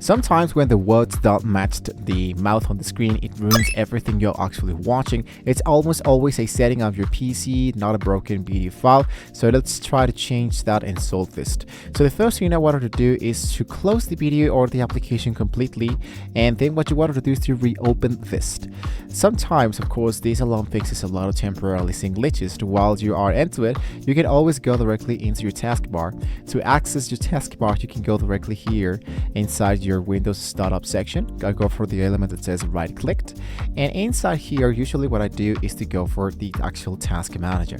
Sometimes when the words don't match the mouth on the screen, it ruins everything you're actually watching. It's almost always a setting of your PC, not a broken video file. So let's try to change that and solve this. So the first thing I wanted to do is to close the video or the application completely, and then what you wanted to do is to reopen this. Sometimes, of course, this alarm fixes a lot of temporarily sync glitches. While you are into it, you can always go directly into your taskbar. To access your taskbar, you can go directly here inside your Windows startup section. I go for the element that says right clicked, and inside here usually what I do is to go for the actual task manager.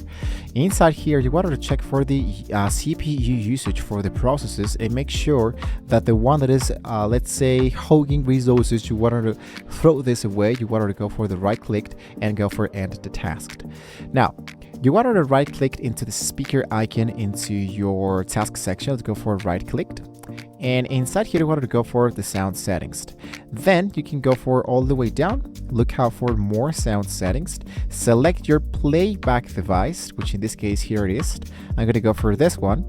Inside here you wanted to check for the CPU usage for the processes and make sure that the one that is let's say hogging resources, you wanted to throw this away. You wanted to go for the right clicked and go for end the task. Now you wanted to right click into the speaker icon into your task section. Let's go for right clicked, and inside here you wanted to go for the sound settings. Then you can go for all the way down, look out for more sound settings, select your playback device, which in this case here it is. I'm going to go for this one,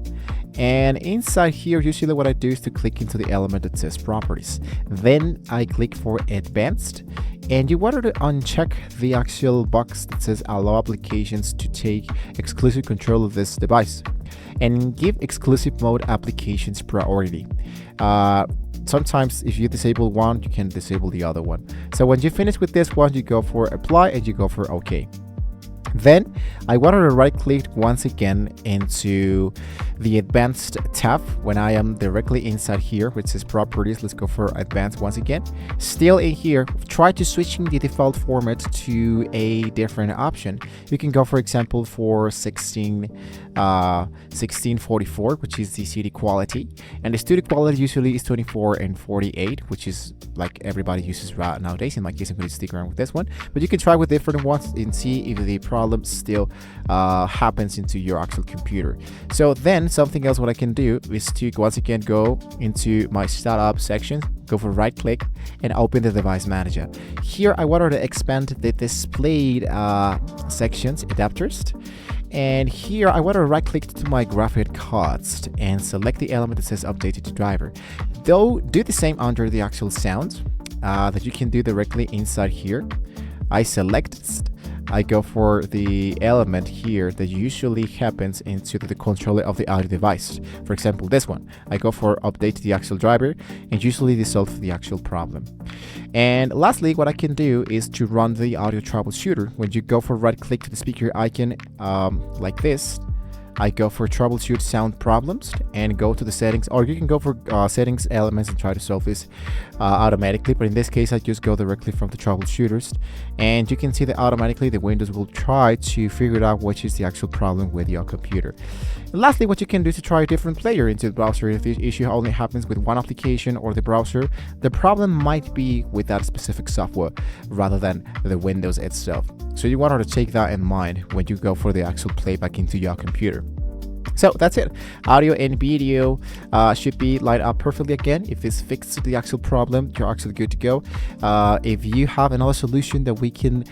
and inside here usually what I do is to click into the element that says properties. Then I click for advanced, and you wanted to uncheck the actual box that says allow applications to take exclusive control of this device and give exclusive mode applications priority. Sometimes if you disable one, you can disable the other one. So when you finish with this one, you go for apply and you go for OK. Then I wanted to right click once again into the advanced tab when I am directly inside here, which says properties. Let's go for advanced once again. Still in here, try to switching the default format to a different option. You can go, for example, for 1644, which is the CD quality, and the studio quality usually is 24 and 48, which is like everybody uses right nowadays. In my case, I'm going to stick around with this one, but you can try with different ones and see if the problem still happens into your actual computer. So then something else what I can do is to once again go into my startup section, go for right click and open the device manager. Here I wanted to expand the displayed sections adapters, and here I want to right click to my graphic cards and select the element that says updated to driver. Though do the same under the actual sound that you can do directly inside here. I select, I go for the element here that usually happens into the controller of the audio device. For example, this one. I go for update the actual driver and usually this solves the actual problem. And lastly, what I can do is to run the audio troubleshooter. When you go for right click to the speaker icon like this, I go for troubleshoot sound problems and go to the settings, or you can go for settings elements and try to solve this automatically, but in this case I just go directly from the troubleshooters, and you can see that automatically the Windows will try to figure out which is the actual problem with your computer. And lastly, what you can do is to try a different player into the browser. If the issue only happens with one application or the browser, the problem might be with that specific software rather than the Windows itself. So you want to take that in mind when you go for the actual playback into your computer. So that's it. Audio and video should be lined up perfectly again. If this fixes the actual problem, you're actually good to go. If you have another solution that we didn't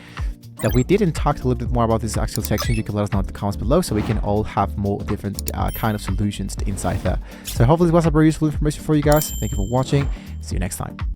talk a little bit more about this actual section, you can let us know in the comments below so we can all have more different kind of solutions inside there. So hopefully this was a very useful information for you guys. Thank you for watching. See you next time.